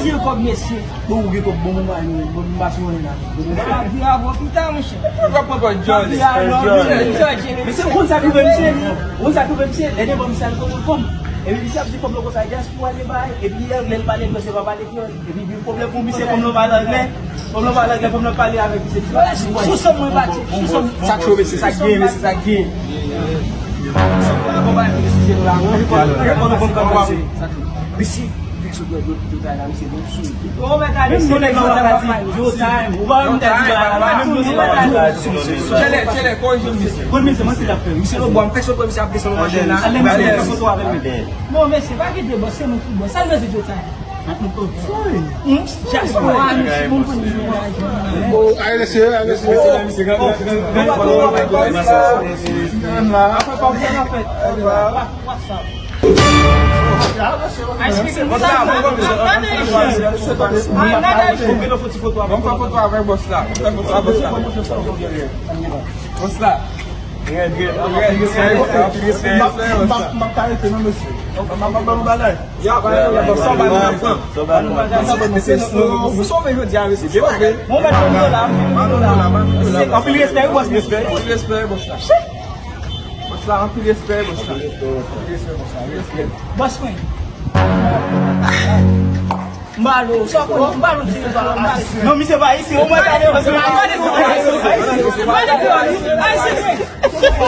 Si eu comecei, bom que bom mais via vou pintar um chão. Jorge. Você não sabe vencer, não sabe vencer, ele vai me como. Ele sabe se como você já foi ali vai, ele ele vai ele você vai vai ele viu problema com você como não vai lá, né? Como não vai lá, como não parler avec você. Sous sommes moins battus, sous sommes Ça trouve c'est ça game, c'est ça game. Bisi, fix o do da na você do sul. Como é que ele no time, o vai me dar Chele, corrige monsieur. Quando me chama se dá para. Monsieur le bon, texte pour monsieur appeler sur le modèle là. Não, mas você vai que de você muito bom. Sabe mais do time. Já foi. Vamos para foto avec boss là. Boss là. Mbalo, só com mbalo não me se vai isso, eu matarei você.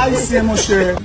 Ayisyen mon cher.